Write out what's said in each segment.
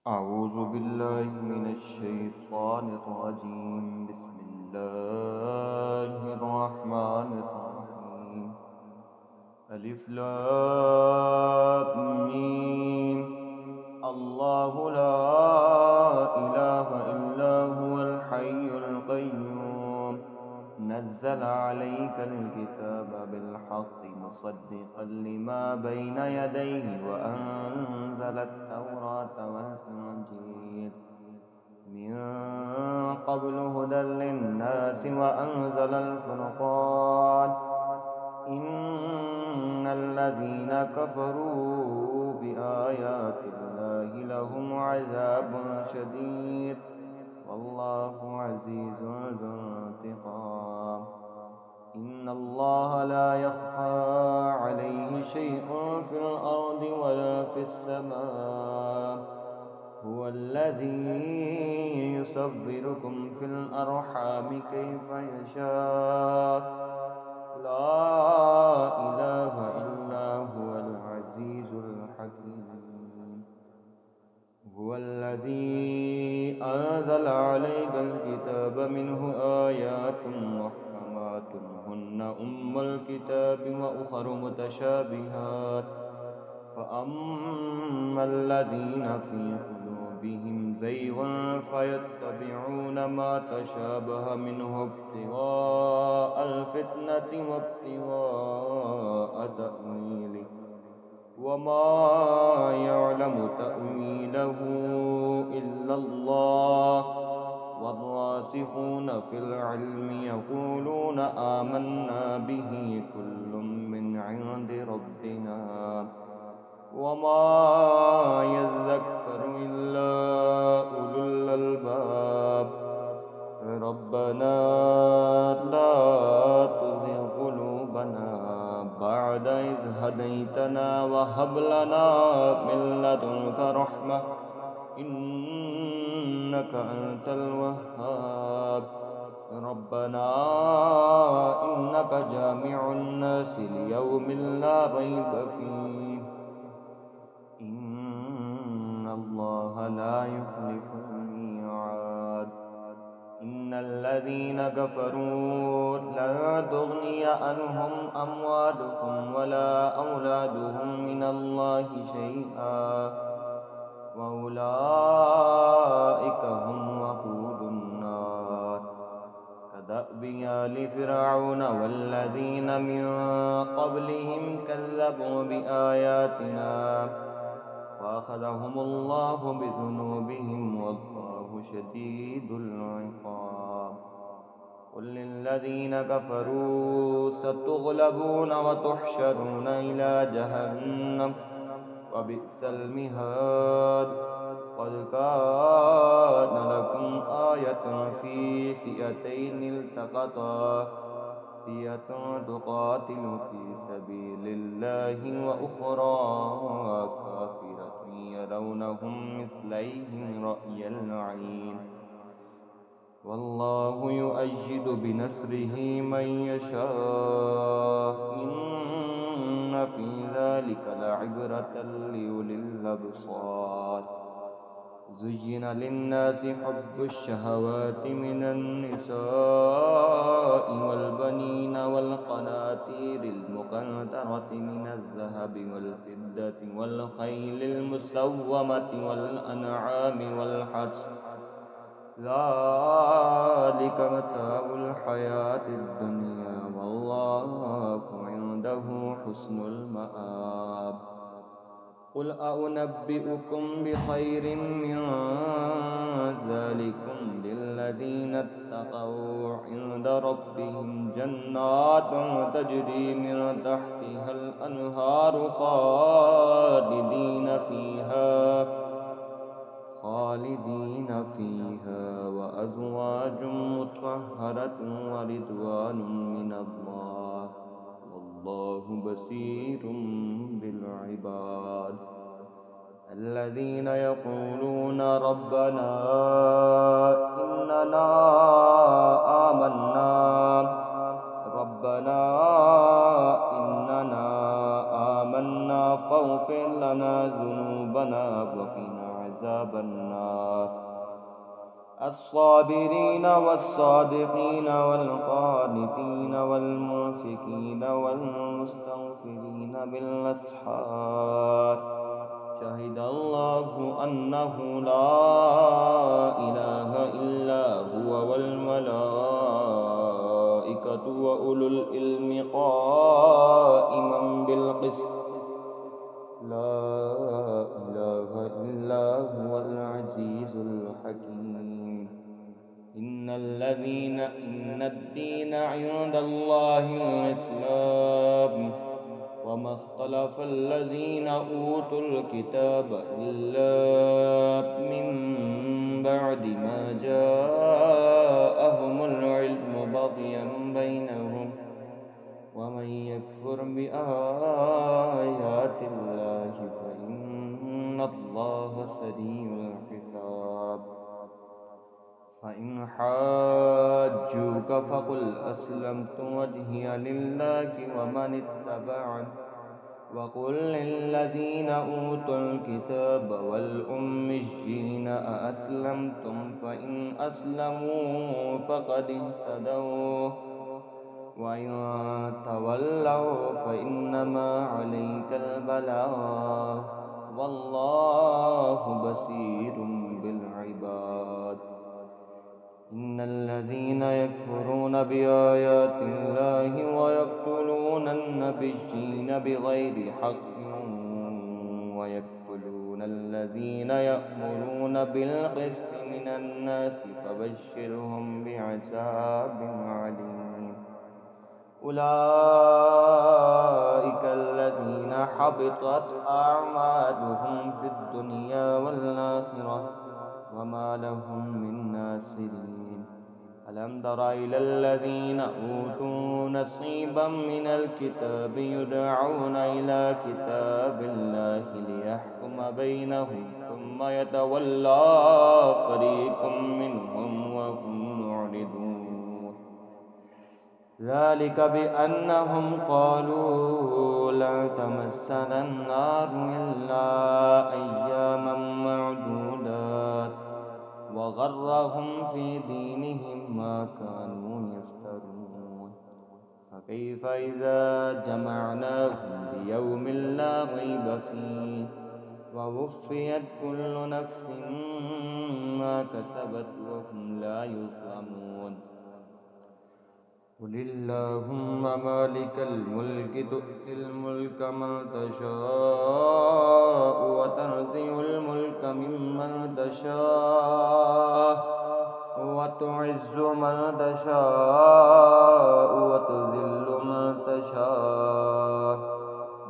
أعوذ بالله من الشيطان الرجيم. بسم الله الرحمن الرحيم. ألف لام ميم. الله لا إله إلا هو الحي القيوم. نزل عليك الكتاب بالحق مصدقا لما بين يديه وأنزل التوراة والإنجيل من قبل هدى للناس وأنزل الفرقان. إن الذين كفروا بآيات الله لهم عذاب شديد والله عزيز ذو انتقام. إن الله لا يخفى عليه شيء في الأرض ولا في السماء. هو الذي يصوركم في الأرحام كيف يشاء. لا إله إلا هو العزيز الحكيم. هو الذي أنزل عليك الكتاب منه آيات محكمات هن أم الكتاب وأخر متشابهات. فأما الذين في قلوبهم زيغ فيتبعون ما تشابه منه ابتغاء الفتنة وابتغاء تأويله وما يعلم تأويله إلا الله. والراسخون في العلم يقولون آمنا به كل من عند ربنا وما يذكر إلا أولو الألباب. ربنا لا تزغ قلوبنا بعد إذ هديتنا وهب لنا من لدنك رحمة إنك أنت الوهاب. ربنا إنك جامع الناس ليوم لا ريب فيه إن الله لا يخلف الميعاد. إن الذين كفروا لن تغني عنهم أموالهم ولا أولادهم من الله شيئا وأولئك هم وقود النار. كدأب آل فرعون والذين من قبلهم كذبوا بآياتنا فأخذهم الله بذنوبهم والله شديد العقاب. قل للذين كفروا ستغلبون وتحشرون إلى جهنم وبئس المهاد. قد كان لكم آية في فئتين التقطا فئة تقاتل في سبيل الله وأخرى كافرة يرونهم مثليهم رأي العين والله يؤيد بنصره من يشاء. إن في ذلك لعبرة لأولي الأبصار. زين للناس حب الشهوات من النساء والبنين والقناطير المقنطرة من الذهب والفضة والخيل المسومة والأنعام والحرث ذلك متاع الحياة الدنيا والله عنده حسن المآب. قل أنبئكم بخير من ذلكم للذين اتقوا عند ربهم جنات تجري من تحتها الأنهار خالدين فيها وأزواج مطهرة ورضوان من الله والله بصير بالعباد. الذين يقولون ربنا إننا آمنا ربنا إننا آمنا فاغفر لنا ذنوبنا وقنا عذاب عذاب النار الصابرين والصادقين والقانتين والمنفقين والمستغفرين بالأسحار شهد الله أنه لا إله إلا هو والملائكة وأولو العلم قائما بالقسط لا إله إلا هو العزيز الحكيم إن الدين عند الله الإسلام وما اختلف الذين أوتوا الكتاب إلا من بعد ما جاءهم العلم بغيا بينهم ومن يكفر بآيات الله فإن الله سريع الحساب فإن حاجوك فقل أسلمت وجهي لله ومن اتبعني وقل للذين أوتوا الكتاب والأميين أأسلمتم فإن أسلموا فقد اهتدوا وإن تولوا فإنما عليك البلاغ والله بصير بالعباد إن الذين يكفرون بآيات الله ويقتلون النبيين بغير حق ويقتلون الذين يأمرون بالقسط من الناس فبشرهم بعذاب عليم أولئك الذين حبطت أعمالهم في الدنيا والآخرة وما لهم من ناصرين ألم تر إلى الذين أوتوا نصيبا من الكتاب يدعون إلى كتاب الله ليحكم بينهم ثم يتولى فريق منهم وهم معرضون ذلك بأنهم قالوا لا تمسنا النار إلا أياما معدودات وغرهم في دينهم ما كانوا يفترون فكيف إذا جمعناهم ليوم لا ريب فيه ووفيت كل نفس ما كسبت وهم لا يظلمون قل اللهم مالك الملك تؤتي الملك من تشاء وتنزع الملك ممن تشاء وتعز من تشاء وتذل من تشاء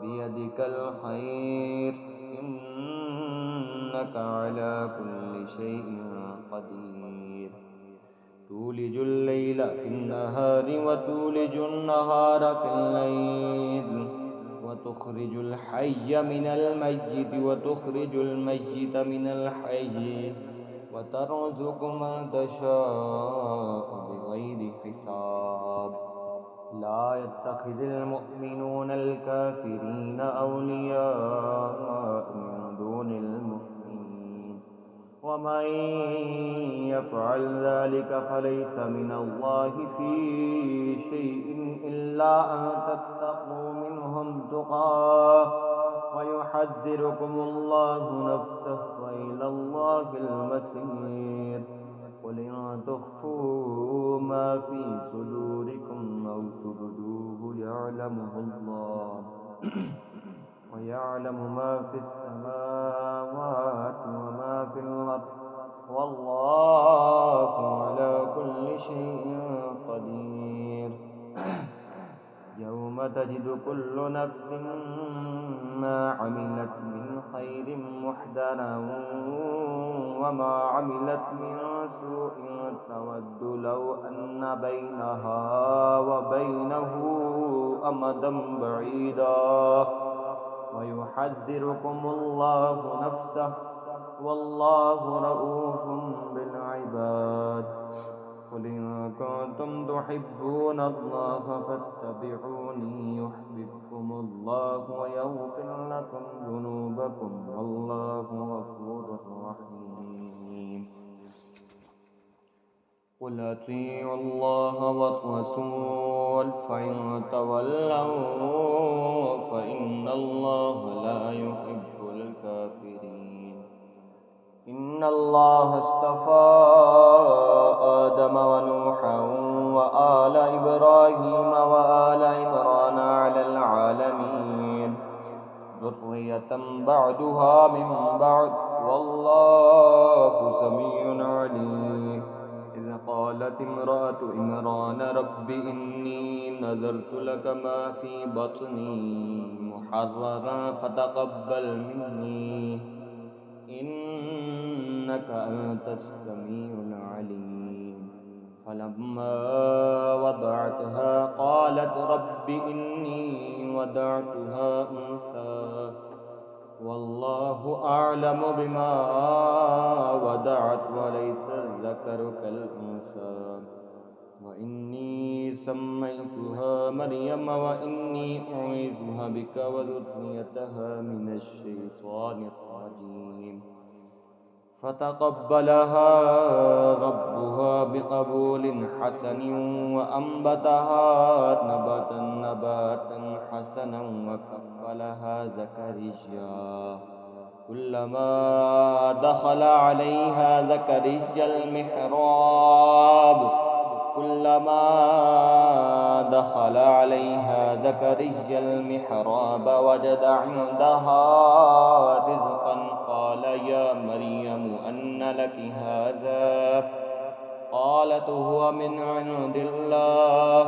بيدك الخير إنك على كل شيء قدير تولج الليل في النهار وتولج النهار في الليل وتخرج الحي من الميت وتخرج الميت من الحي وترزق من تشاء بغير حساب لا يتخذ المؤمنون الكافرين أولياء من دون المؤمنين ومن يفعل ذلك فليس من الله في شيء إلا أن تتقوا منهم تقاه ويحذركم الله نفسه وإلى الله المصير قل إن تخفوا ما في صدوركم أو تبدوه يعلمه الله ويعلم ما في السماوات وما في الأرض والله على كل شيء قدير يوم تجد كل نفس ما عملت من خير محضرا وما عملت من سوء تود لو أن بينها وبينه أمدا بعيدا ويحذركم الله نفسه والله رؤوف بالعباد قل إن كنتم تحبون الله فاتبعوني يحببكم الله ويغفر لكم ذنوبكم والله غفور رحيم قل أطيعوا الله والرسول فإن تولوا فإن الله لا يحب الكافرين. إن الله اصطفى آدم ونوحا وآل إبراهيم وآل عمران على العالمين ذرية بعدها من بعد والله سميع عليم. إذ قالت امرأة عمران رب إني نذرت لك ما في بطني محررا فتقبل مني إنك أنت السميع العليم. فلما وضعتها قالت رب إني وضعتها أنثى والله أعلم بما وضعت وليس الذكر كالأنثى وإني سميتها مريم وإني أعيذها بك وذريتها من الشيطان الرجيم. فتقبلها ربها بقبول حسن وأنبتها نباتا حسنا وكفلها زكريا. كلما دخل عليها زكريا المحراب وجد عندها رزقا قال يا مريم أن لك هذا؟ قالت هو من عند الله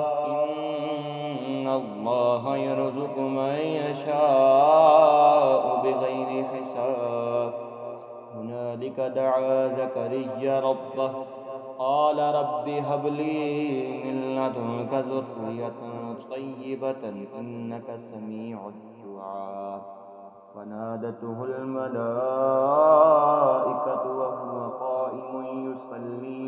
إن الله يرزق من يشاء بغير حساب. هنالك دعا زكريا ربه قال رب هب لي من لدنك ذرية طيبة إنك سميع الدعاء. فنادته الملائكة وهو قائم يصلي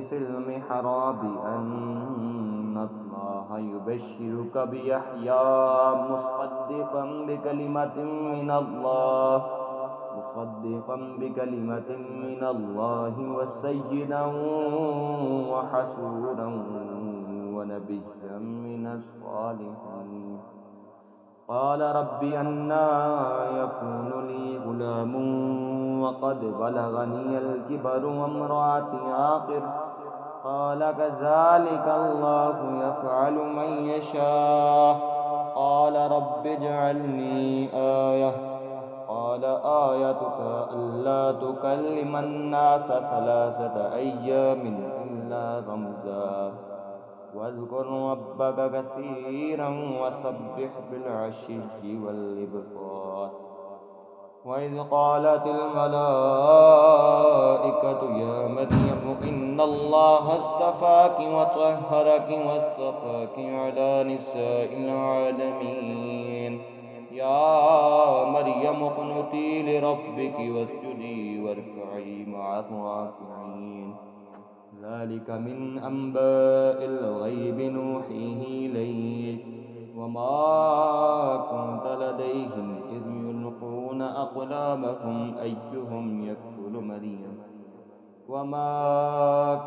في المحراب أن الله يبشرك بيحيى مصدقا بكلمة من الله وسيدا وحسورا ونبيا من الصالحين. قال رب أنى يكون لي غلام وقد بلغني الكبر وامرأتي عاقر؟ قال كذلك الله يفعل من يشاء. قال رب اجعلني آية. قال آيتك ألا تكلم الناس 3 أيام إلا رمزا واذكر ربك كثيرا وسبح بالعشي والإبكار. وإذ قالت الملائكة يا مريم إن الله اصطفاك وطهرك واصطفاك على نساء العالمين. يا مريم اقنتي لربك واسجدي واركعي مع الراكعين. ذلك من أنباء الغيب نوحيه إليك وما كنت لديهم إذ يلقون أقلامهم أيهم يكفل مريم وما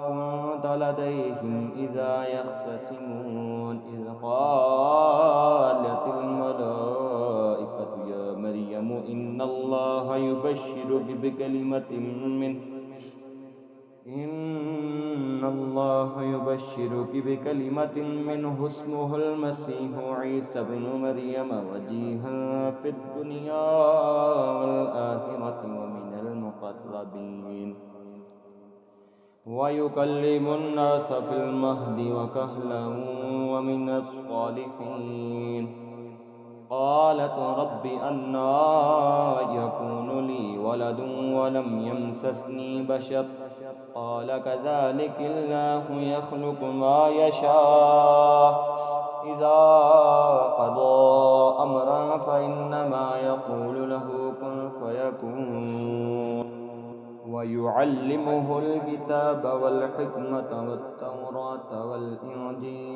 كنت لديهم إذا يختصمون. إذ قالت الملائكة يا مريم إن الله يبشرك بكلمة منه اسمه المسيح عيسى بن مريم وجيها في الدنيا والآخرة ومن المقربين ويكلم الناس في المهد وكهلا ومن الصالحين. قالت رب أنى يكون لي ولد ولم يمسسني بشر؟ قال كذلك الله يخلق ما يشاء إذا قضى أمرا فإنما يقول له كن فيكون. ويعلمه الكتاب والحكمة والتوراة والإنجيل